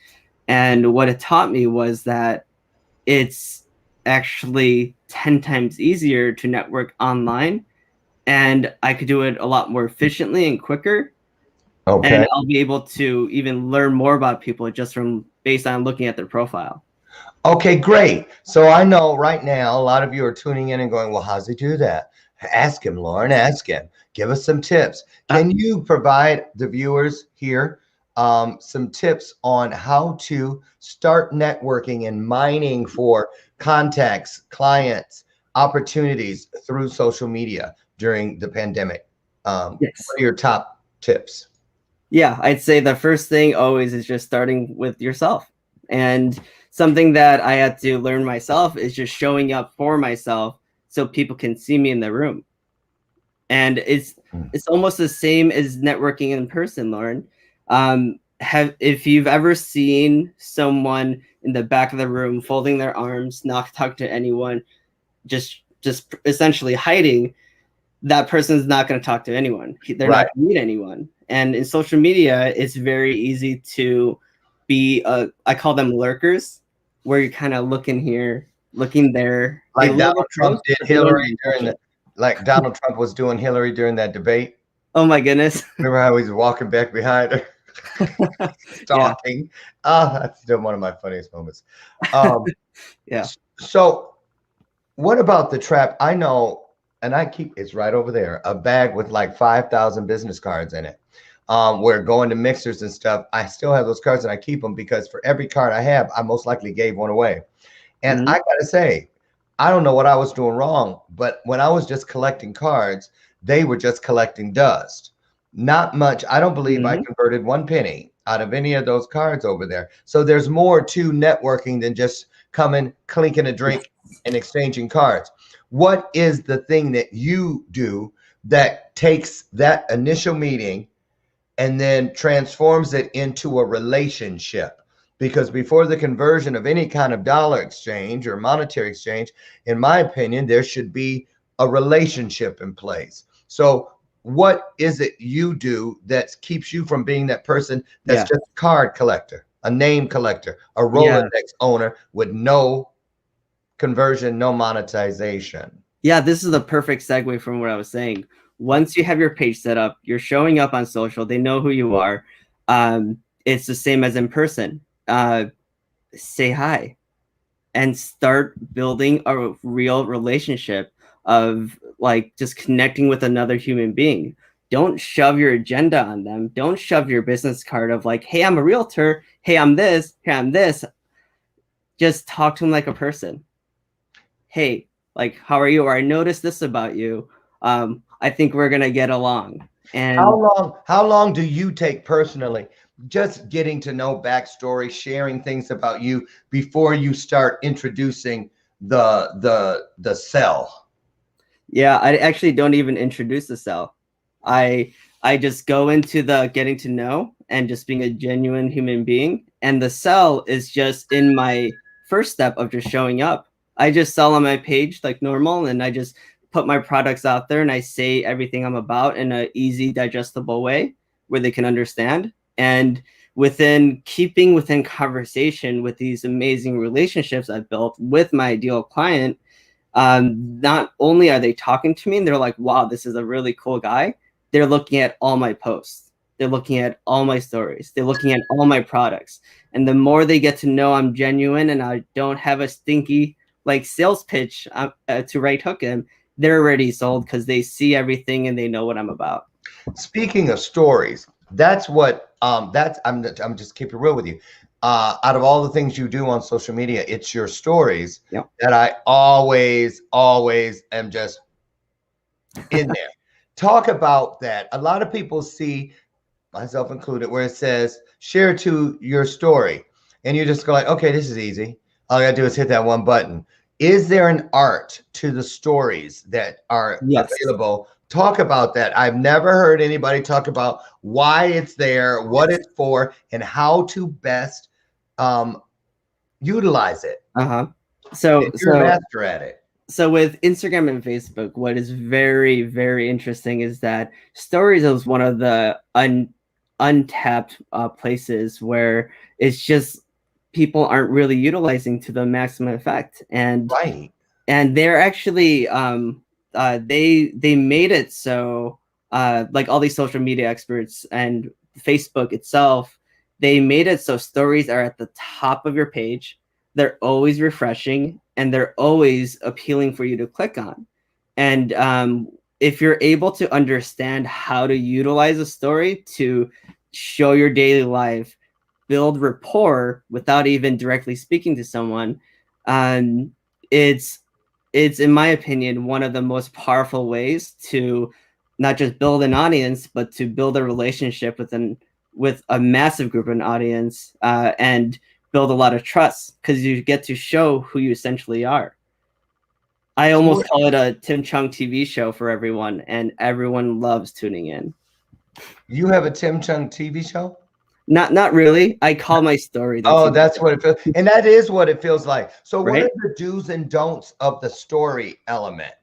And what it taught me was that it's actually 10 times easier to network online, and I could do it a lot more efficiently and quicker. Okay. And I'll be able to even learn more about people just from based on looking at their profile. Okay, great. So I know right now a lot of you are tuning in and going, well, how's he do that? Ask him, Lauren, ask him. Give us some tips. Can you provide the viewers here some tips on how to start networking and mining for contacts, clients, opportunities through social media during the pandemic? Yes. What are your top tips? Yeah, I'd say the first thing always is just starting with yourself. And something that I had to learn myself is just showing up for myself so people can see me in the room. And it's almost the same as networking in person, Lauren. If you've ever seen someone in the back of the room folding their arms, not talk to anyone, just essentially hiding, that person's not going to talk to anyone. They're not going to meet anyone. And in social media, it's very easy to be I call them lurkers, where you're kind of looking here, looking there. Like Donald Trump did Hillary Donald Trump was doing Hillary during that debate. Oh my goodness. Remember how he's walking back behind her? Stalking. That's still one of my funniest moments. Yeah. So what about the trap? I know, and it's right over there, a bag with like 5,000 business cards in it. Where going to mixers and stuff, I still have those cards and I keep them because for every card I have, I most likely gave one away. And I gotta say, I don't know what I was doing wrong, but when I was just collecting cards, they were just collecting dust. Not much. I don't believe I converted 1 penny out of any of those cards over there. So there's more to networking than just coming, clinking a drink, and exchanging cards. What is the thing that you do that takes that initial meeting and then transforms it into a relationship? Because before the conversion of any kind of dollar exchange or monetary exchange, in my opinion, there should be a relationship in place. So what is it you do that keeps you from being that person that's just a card collector, a name collector, a Rolodex owner with no conversion, no monetization? Yeah, this is the perfect segue from what I was saying. Once you have your page set up, you're showing up on social, they know who you are. It's the same as in person. Say hi and start building a real relationship of like just connecting with another human being. Don't shove your agenda on them. Don't shove your business card of like, hey, I'm a realtor. Hey, I'm this. Hey, I'm this. Just talk to them like a person. Hey, like, how are you? Or I noticed this about you. I think we're going to get along. And how long do you take personally just getting to know backstory, sharing things about you before you start introducing the sell? Yeah, I actually don't even introduce the sell. I just go into the getting to know and just being a genuine human being. And the sell is just in my first step of just showing up. I just sell on my page like normal, and I just put my products out there and I say everything I'm about in an easy, digestible way where they can understand. And keeping within conversation with these amazing relationships I've built with my ideal client, not only are they talking to me and they're like, wow, this is a really cool guy, they're looking at all my posts. They're looking at all my stories. They're looking at all my products. And the more they get to know I'm genuine and I don't have a stinky like sales pitch to right hook them, they're already sold because they see everything and they know what I'm about. Speaking of stories, that's what I'm just keeping it real with you. Out of all the things you do on social media, it's your stories that I always am just in there. Talk about that. A lot of people see, myself included, where it says share to your story, and you just go like, okay, this is easy. All I gotta do is hit that one button. Is there an art to the stories that are available? Talk about that. I've never heard anybody talk about why it's there, what it's for, and how to best utilize it. So you're a master at it. So with Instagram and Facebook, what is very, very interesting is that stories is one of the untapped places where it's just people aren't really utilizing to the maximum effect. And and they're actually they made it so like all these social media experts and Facebook itself, they made it so stories are at the top of your page. They're always refreshing and they're always appealing for you to click on. And if you're able to understand how to utilize a story to show your daily life, build rapport without even directly speaking to someone, it's in my opinion one of the most powerful ways to not just build an audience, but to build a relationship with a massive group of an audience and build a lot of trust, because you get to show who you essentially are. I almost call it a Tim Chung TV show for everyone, and everyone loves tuning in. You have a Tim Chung TV show? Not really. I call my story. That's what it feels, and that is what it feels like. So what are the do's and don'ts of the story element?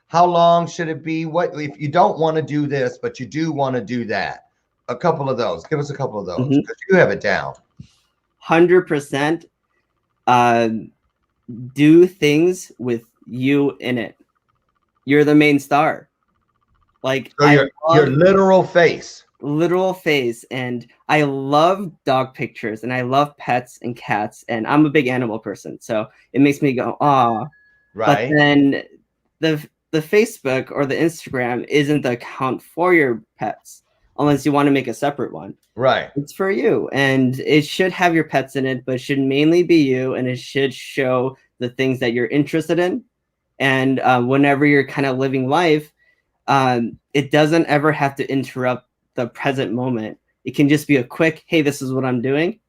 How long should it be? What if you don't want to do this, but you do want to do that? A couple of those. Give us a couple of those, because you have it down. 100% do things with you in it. You're the main star. Like, so your literal face. And I love dog pictures and I love pets and cats, and I'm a big animal person, so it makes me go, ah. But then the Facebook or the Instagram isn't the account for your pets, unless you want to make a separate one. It's for you, and it should have your pets in it, but it should mainly be you, and it should show the things that you're interested in. And whenever you're kind of living life, it doesn't ever have to interrupt the present moment. It can just be a quick, hey, this is what I'm doing,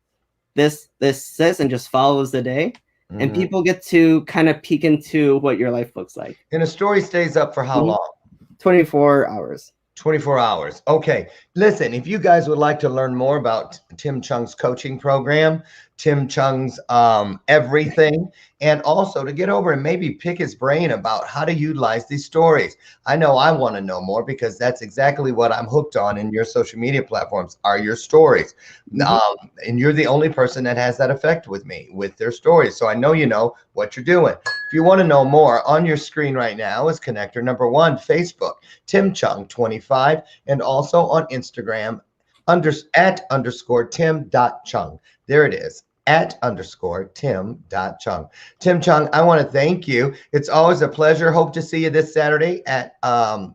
this, and just follows the day. And people get to kind of peek into what your life looks like. And a story stays up for how long? 24 hours. 24 hours. Okay. Listen, if you guys would like to learn more about Tim Chung's coaching program, Tim Chung's everything, and also to get over and maybe pick his brain about how to utilize these stories. I know I want to know more, because that's exactly what I'm hooked on in your social media platforms are your stories. And you're the only person that has that effect with me with their stories. So I know you know what you're doing. If you want to know more, on your screen right now is connector number 1, Facebook, Tim Chung 25, and also on Instagram @_ Tim.Chung. There it is. @_ Tim.Chung. Tim Chung, I want to thank you. It's always a pleasure. Hope to see you this Saturday at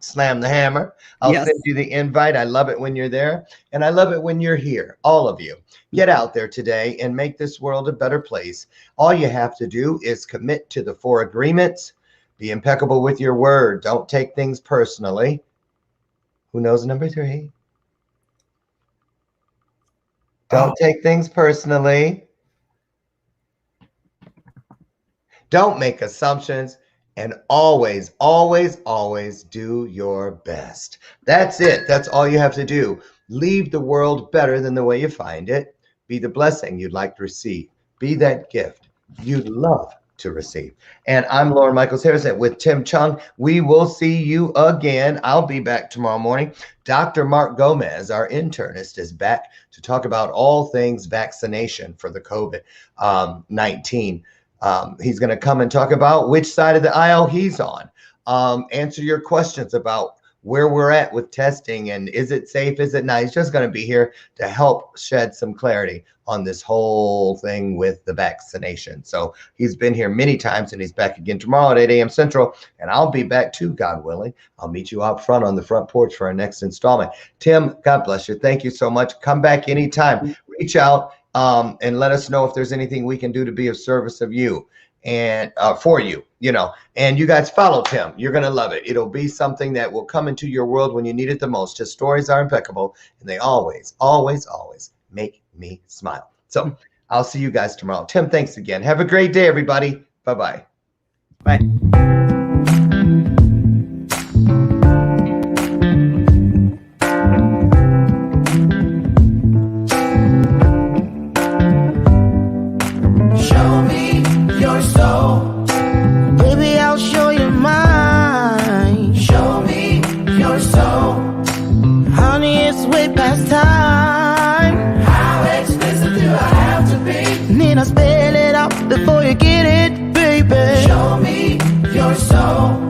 Slam the Hammer. I'll send you the invite. I love it when you're there, and I love it when you're here. All of you, get out there today and make this world a better place. All you have to do is commit to the 4 agreements. Be impeccable with your word. Don't take things personally. Who knows number 3? Don't take things personally. Don't make assumptions, and always, always, always do your best. That's it. That's all you have to do. Leave the world better than the way you find it. Be the blessing you'd like to receive. Be that gift you'd love to receive. And I'm Lauren Michaels Harris with Tim Chung. We will see you again. I'll be back tomorrow morning. Dr. Mark Gomez, our internist, is back to talk about all things vaccination for the COVID-19. He's going to come and talk about which side of the aisle he's on. Answer your questions about where we're at with testing and is it safe, is it not. He's just going to be here to help shed some clarity on this whole thing with the vaccination. So he's been here many times and he's back again tomorrow at 8 a.m. Central. And I'll be back too, God willing. I'll meet you out front on the front porch for our next installment. Tim, God bless you. Thank you so much. Come back anytime. Reach out and let us know if there's anything we can do to be of service of you and for you, and you guys follow Tim. You're going to love it. It'll be something that will come into your world when you need it the most. His stories are impeccable and they always, always, always make me smile. So I'll see you guys tomorrow. Tim, thanks again. Have a great day, everybody. Bye-bye. Bye. Show me your soul. Baby, I'll show you mine. Show me your soul. Honey, it's way past time. How expensive do I have to be? Need I spell it out before you get it, baby? Show me your soul.